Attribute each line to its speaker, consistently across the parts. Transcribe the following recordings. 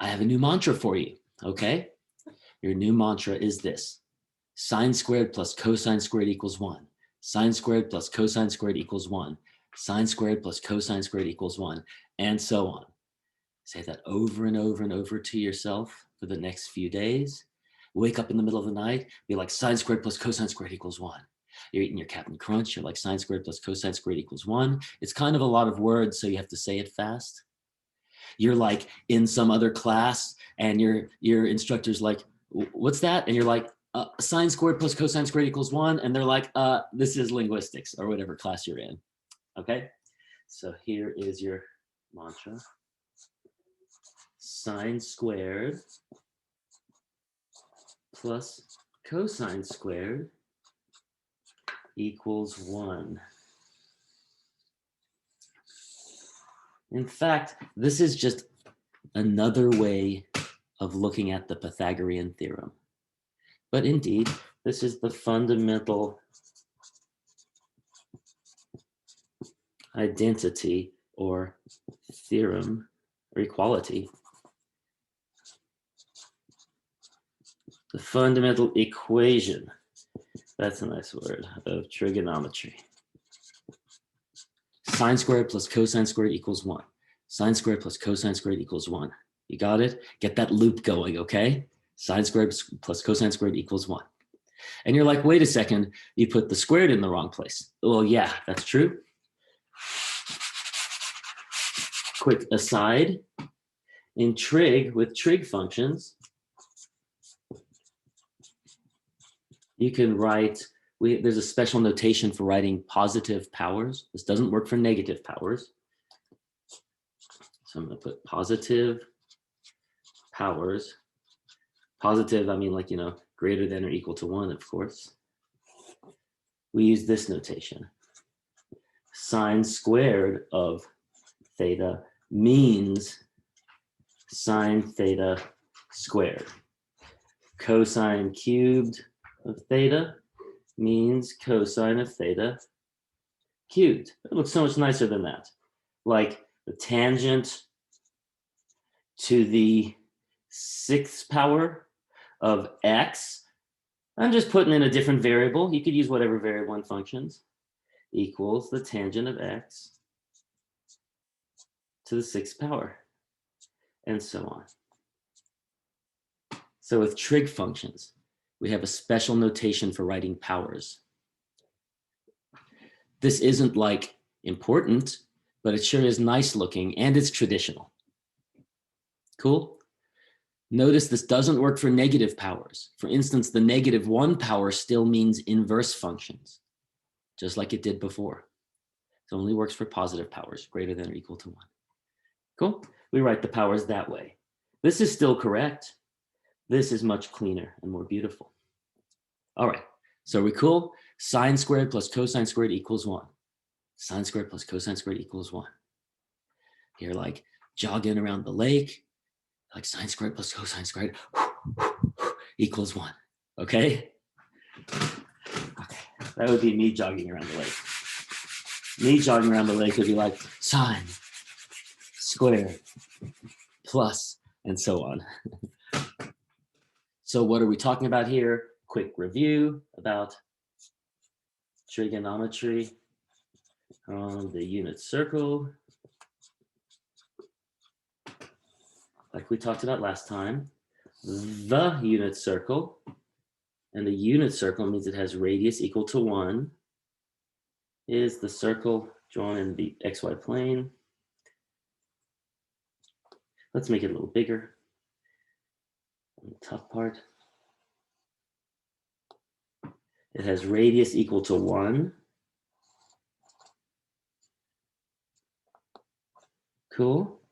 Speaker 1: I have a new mantra for you, okay? Your new mantra is this: sine squared plus cosine squared equals 1. Sine squared plus cosine squared equals 1. Sine squared plus cosine squared equals 1, and so on. Say that over and over and over to yourself for the next few days. Wake up in the middle of the night, be like sine squared plus cosine squared equals 1. You're eating your Captain Crunch, you're like sine squared plus cosine squared equals 1. It's kind of a lot of words, so you have to say it fast. You're like in some other class and your instructor's like, what's that? And you're like, sine squared plus cosine squared equals 1. And they're like, this is linguistics or whatever class you're in. Okay, so here is your mantra. Sine squared plus cosine squared equals 1. In fact, this is just another way of looking at the Pythagorean theorem. But indeed, this is the fundamental identity or theorem or equality. The fundamental equation, that's a nice word, of trigonometry. Sine squared plus cosine squared equals 1. Sine squared plus cosine squared equals 1. You got it? Get that loop going, okay? Sine squared plus cosine squared equals 1. And you're like, wait a second, you put the squared in the wrong place. Well, yeah, that's true. Quick aside, in trig, with trig functions, you can write, there's a special notation for writing positive powers. This doesn't work for negative powers. So I'm going to put positive powers. Positive, I mean like, greater than or equal to 1, of course. We use this notation. Sine squared of theta means sine theta squared. Cosine cubed of theta means cosine of theta cubed. It looks so much nicer than that. Like the tangent to the 6th power of x. I'm just putting in a different variable. You could use whatever variable in functions. Equals the tangent of x to the 6th power, and so on. So with trig functions, we have a special notation for writing powers. This isn't like important, but it sure is nice looking and it's traditional. Cool? Notice this doesn't work for negative powers. For instance, the -1 power still means inverse functions, just like it did before. It only works for positive powers, greater than or equal to 1. Cool? We write the powers that way. This is still correct. This is much cleaner and more beautiful. All right, so are we cool? Sine squared plus cosine squared equals 1. Sine squared plus cosine squared equals 1. You're like jogging around the lake, like sine squared plus cosine squared equals 1. Okay? Okay, that would be me jogging around the lake. Me jogging around the lake would be like sine squared plus, and so on. So what are we talking about here? Quick review about trigonometry on the unit circle. Like we talked about last time, the unit circle, and the unit circle means it has radius equal to 1, is the circle drawn in the xy plane. Let's make it a little bigger. The tough part. It has radius equal to 1. Cool.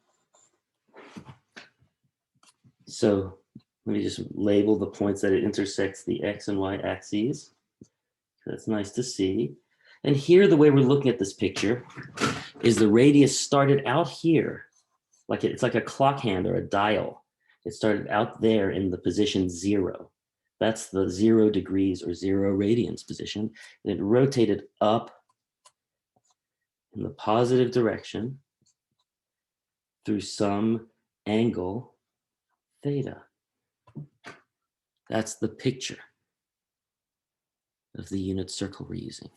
Speaker 1: So let me just label the points that it intersects the x and y axes. That's nice to see. And here, the way we're looking at this picture is the radius started out here. It's like a clock hand or a dial. It started out there in the position 0. That's the 0 degrees or 0 radians position. And it rotated up in the positive direction through some angle theta. That's the picture of the unit circle we're using.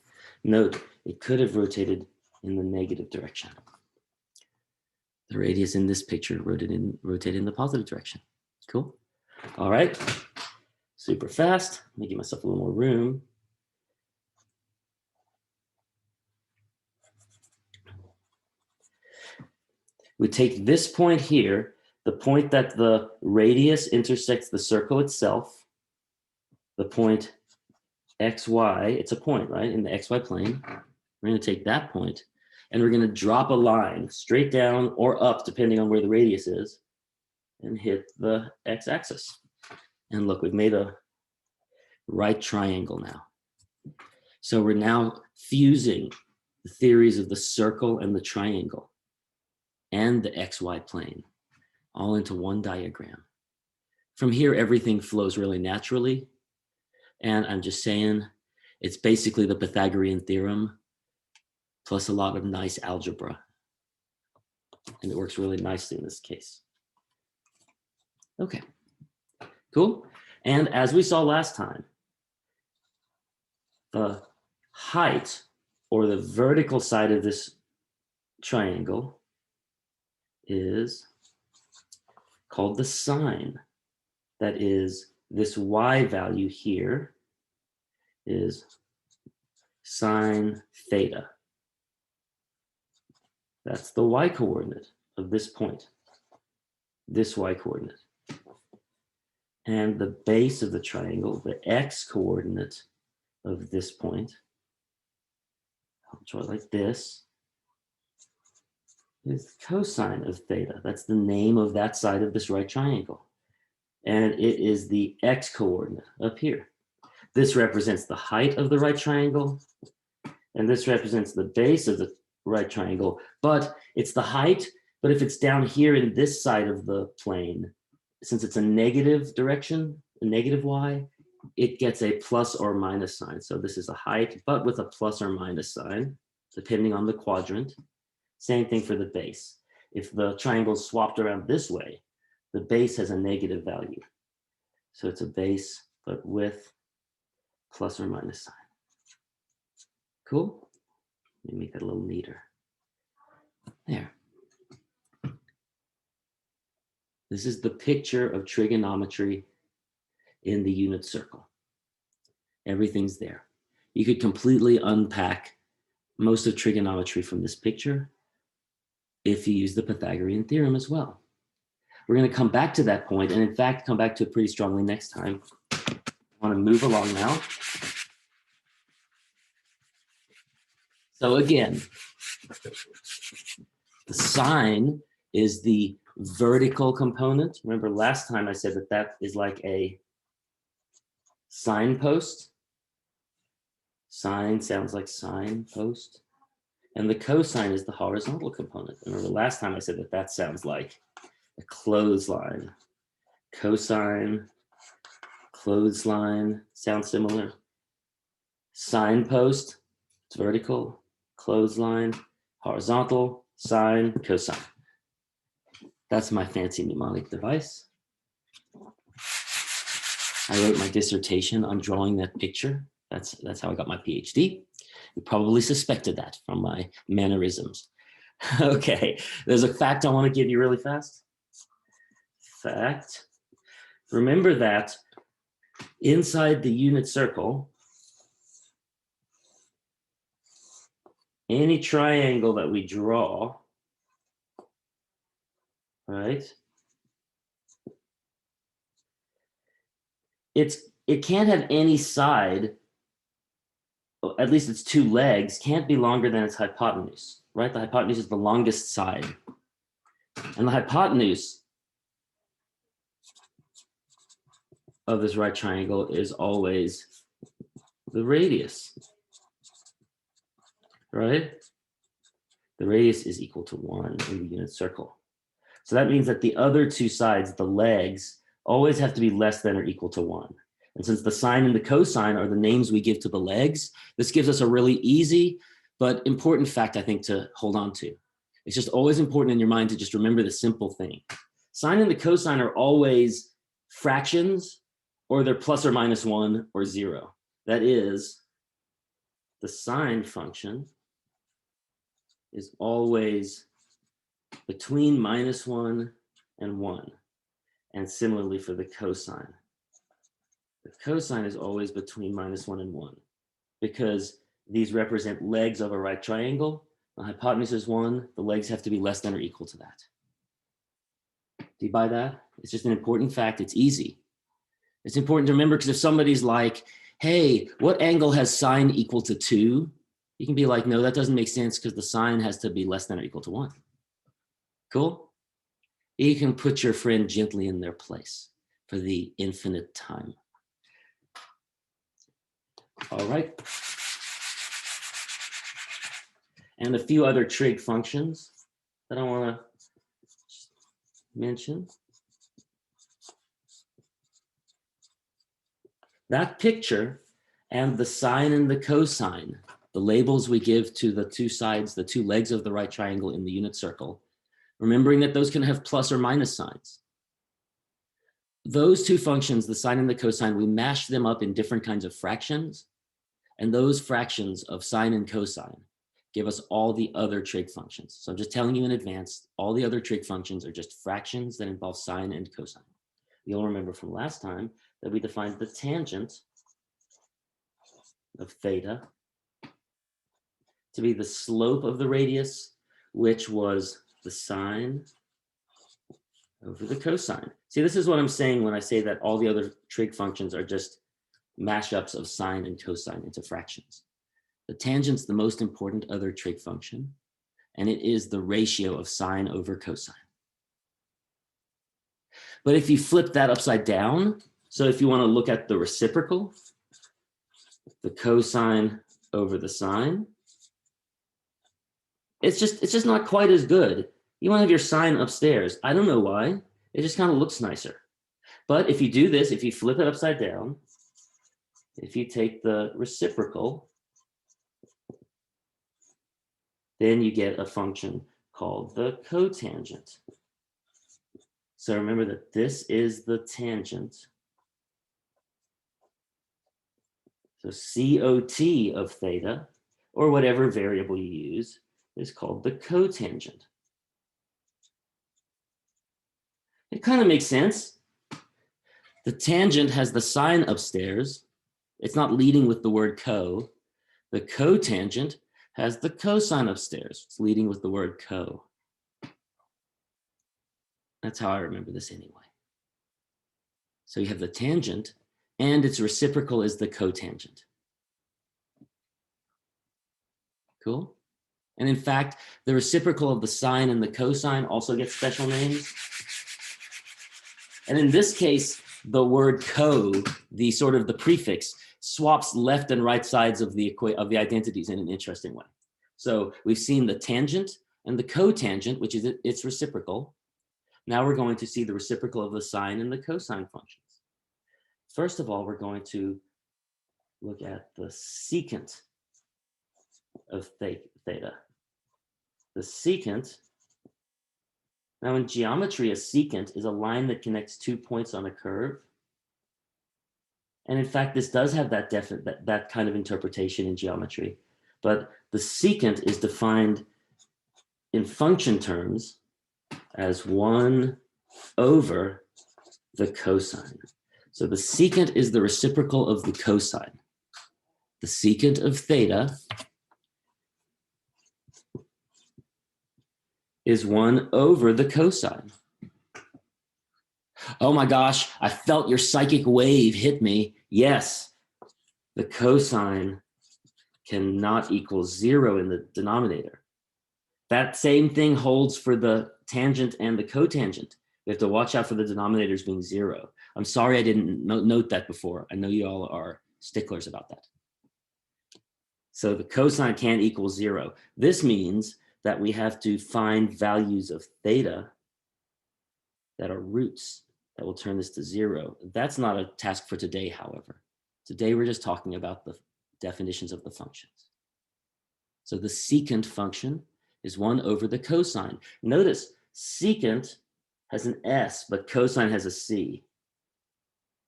Speaker 1: Note, it could have rotated in the negative direction. The radius in this picture rotated in the positive direction. Cool. All right. Super fast. Let me give myself a little more room. We take this point here, the point that the radius intersects the circle itself, the point xy, it's a point, right, in the xy plane. We're going to take that point, and we're going to drop a line straight down or up, depending on where the radius is, and hit the x-axis. And look, we've made a right triangle now. So we're now fusing the theories of the circle and the triangle and the xy plane all into one diagram. From here, everything flows really naturally. And I'm just saying, it's basically the Pythagorean theorem plus a lot of nice algebra. And it works really nicely in this case. Okay, cool. And as we saw last time, the height or the vertical side of this triangle is called the sine. That is, this y value here is sine theta. That's the y coordinate of this point, this y coordinate. And the base of the triangle, the x coordinate of this point, I'll draw it like this, is cosine of theta. That's the name of that side of this right triangle. And it is the x coordinate up here. This represents the height of the right triangle, and this represents the base of the right triangle, but it's the height, but if it's down here in this side of the plane, since it's a negative direction, a negative y, it gets a plus or minus sign. So this is a height, but with a plus or minus sign, depending on the quadrant. Same thing for the base. If the triangle is swapped around this way, the base has a negative value. So it's a base, but with plus or minus sign. Cool? Let me make that a little neater. There. This is the picture of trigonometry in the unit circle. Everything's there. You could completely unpack most of trigonometry from this picture if you use the Pythagorean theorem as well. We're going to come back to that point, and in fact, come back to it pretty strongly next time. I want to move along now. So again, the sine is the vertical component. Remember last time I said that that is like a signpost. Sine sounds like signpost. And the cosine is the horizontal component. And remember last time I said that that sounds like a clothesline. Cosine, clothesline, sounds similar. Signpost, it's vertical. Clothesline, horizontal, sine, cosine. That's my fancy mnemonic device. I wrote my dissertation on drawing that picture. That's how I got my PhD. You probably suspected that from my mannerisms. Okay, there's a fact I want to give you really fast. Fact. Remember that inside the unit circle, any triangle that we draw, right? It can't have any side, at least its two legs, can't be longer than its hypotenuse, right? The hypotenuse is the longest side. And the hypotenuse of this right triangle is always the radius, right? The radius is equal to 1 in the unit circle. So that means that the other two sides, the legs, always have to be less than or equal to 1. And since the sine and the cosine are the names we give to the legs, this gives us a really easy but important fact, I think, to hold on to. It's just always important in your mind to just remember the simple thing. Sine and the cosine are always fractions, or they're plus or minus 1 or 0. That is, the sine function is always between -1 and 1. And similarly for the cosine. The cosine is always between -1 and 1 because these represent legs of a right triangle. The hypotenuse is 1. The legs have to be less than or equal to that. Do you buy that? It's just an important fact. It's easy. It's important to remember because if somebody's like, hey, what angle has sine equal to 2? You can be like, no, that doesn't make sense because the sine has to be less than or equal to 1. Cool? You can put your friend gently in their place for the infinite time. All right. And a few other trig functions that I want to mention. That picture and the sine and the cosine, the labels we give to the two sides, the two legs of the right triangle in the unit circle, remembering that those can have plus or minus signs. Those two functions, the sine and the cosine, we mash them up in different kinds of fractions. And those fractions of sine and cosine give us all the other trig functions. So I'm just telling you in advance, all the other trig functions are just fractions that involve sine and cosine. You'll remember from last time that we defined the tangent of theta to be the slope of the radius, which was the sine over the cosine. See, this is what I'm saying when I say that all the other trig functions are just mashups of sine and cosine into fractions. The tangent's the most important other trig function, and it is the ratio of sine over cosine. But if you flip that upside down, so if you want to look at the reciprocal, the cosine over the sine, it's just not quite as good. You want to have your sine upstairs. I don't know why. It just kind of looks nicer. But if you do this, if you flip it upside down, if you take the reciprocal, then you get a function called the cotangent. So remember that this is the tangent. So COT of theta, or whatever variable you use, is called the cotangent. It kind of makes sense. The tangent has the sine upstairs. It's not leading with the word co. The cotangent has the cosine upstairs. It's leading with the word co. That's how I remember this anyway. So you have the tangent, and its reciprocal is the cotangent. Cool? And in fact, the reciprocal of the sine and the cosine also gets special names. And in this case, the word co, the sort of the prefix, swaps left and right sides of the identities in an interesting way. So we've seen the tangent and the cotangent, which is its reciprocal. Now we're going to see the reciprocal of the sine and the cosine functions. First of all, we're going to look at the secant of theta. The secant, now in geometry, a secant is a line that connects 2 points on a curve. And in fact, this does have that kind of interpretation in geometry. But the secant is defined in function terms as 1 over the cosine. So the secant is the reciprocal of the cosine. The secant of theta is 1 over the cosine. Oh my gosh, I felt your psychic wave hit me. Yes, the cosine cannot equal 0 in the denominator. That same thing holds for the tangent and the cotangent. We have to watch out for the denominators being 0. I'm sorry I didn't note that before. I know you all are sticklers about that. So the cosine can't equal 0. This means that we have to find values of theta that are roots that will turn this to 0. That's not a task for today, however. Today we're just talking about the definitions of the functions. So the secant function is 1 over the cosine. Notice secant has an S, but cosine has a C.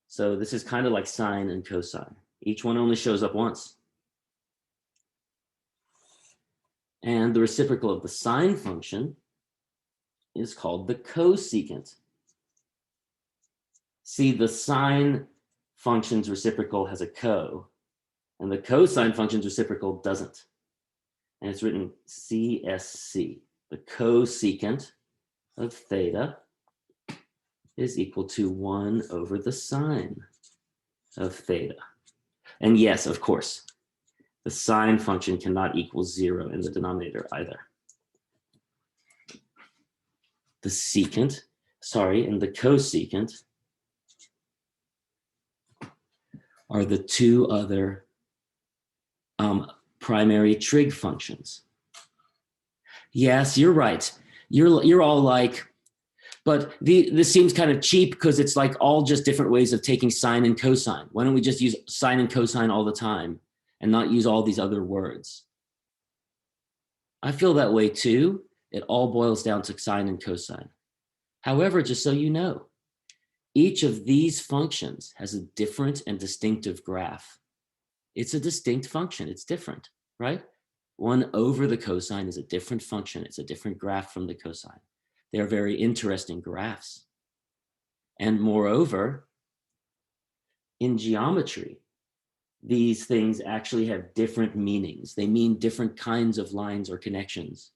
Speaker 1: So this is kind of like sine and cosine. Each one only shows up once. And the reciprocal of the sine function is called the cosecant. See, the sine function's reciprocal has a co, and the cosine function's reciprocal doesn't. And it's written CSC. The cosecant of theta is equal to 1 over the sine of theta. And yes, of course, the sine function cannot equal 0 in the denominator either. The secant, and the cosecant are the two other primary trig functions. Yes, you're right. You're all like, but this seems kind of cheap because it's like all just different ways of taking sine and cosine. Why don't we just use sine and cosine all the time and not use all these other words? I feel that way too. It all boils down to sine and cosine. However, just so you know, each of these functions has a different and distinctive graph. It's a distinct function. It's different, right? 1 over the cosine is a different function. It's a different graph from the cosine. They are very interesting graphs. And moreover, in geometry, these things actually have different meanings. They mean different kinds of lines or connections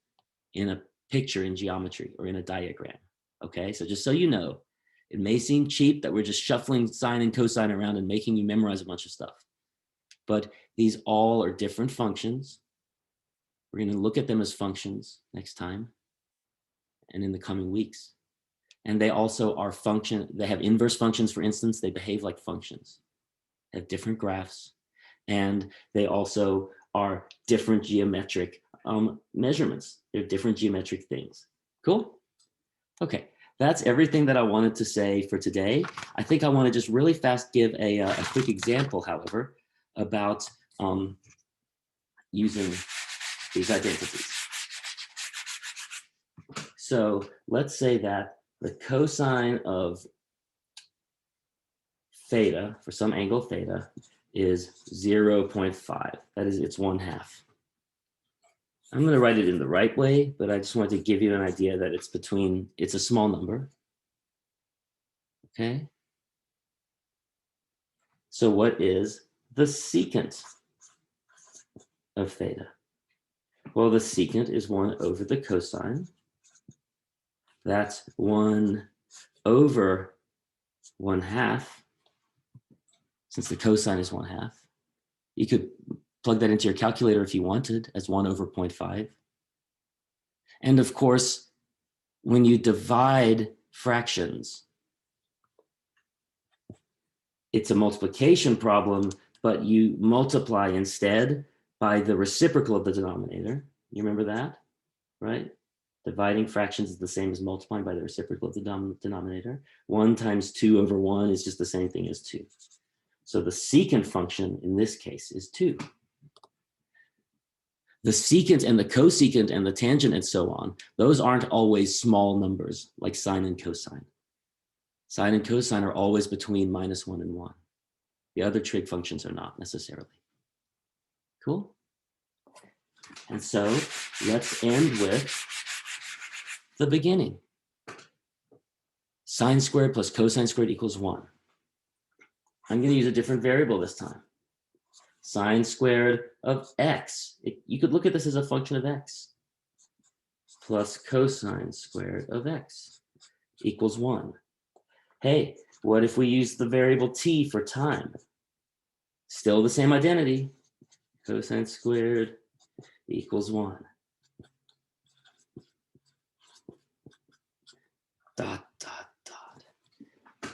Speaker 1: in a picture in geometry or in a diagram. Okay, so just so you know, it may seem cheap that we're just shuffling sine and cosine around and making you memorize a bunch of stuff. But these all are different functions. We're going to look at them as functions next time and in the coming weeks. And they also are they have inverse functions, for instance. They behave like functions. They have different graphs. And they also are different geometric measurements. They're different geometric things. Cool? Okay, that's everything that I wanted to say for today. I think I want to just really fast give a quick example, however, about using these identities. So let's say that the cosine of theta, for some angle theta, is 0.5. That is, it's 1/2. I'm going to write it in the right way, but I just wanted to give you an idea that it's a small number. Okay. So what is the secant of theta? Well, the secant is 1 over the cosine. That's 1 over 1/2. Since the cosine is 1/2. You could plug that into your calculator if you wanted as 1 over 0.5. And of course, when you divide fractions, it's a multiplication problem, but you multiply instead by the reciprocal of the denominator. You remember that, right? Dividing fractions is the same as multiplying by the reciprocal of the denominator. 1 times 2 over 1 is just the same thing as 2. So the secant function in this case is 2. The secant and the cosecant and the tangent and so on, those aren't always small numbers like sine and cosine. Sine and cosine are always between -1 and 1. The other trig functions are not necessarily. Cool? And so let's end with the beginning. Sine squared plus cosine squared equals 1. I'm going to use a different variable this time. Sine squared of x. You could look at this as a function of x. Plus cosine squared of x equals 1. Hey, what if we use the variable t for time? Still the same identity. Cosine squared equals 1. Dot, dot, dot.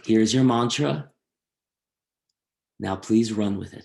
Speaker 1: Here's your mantra. Now please run with it.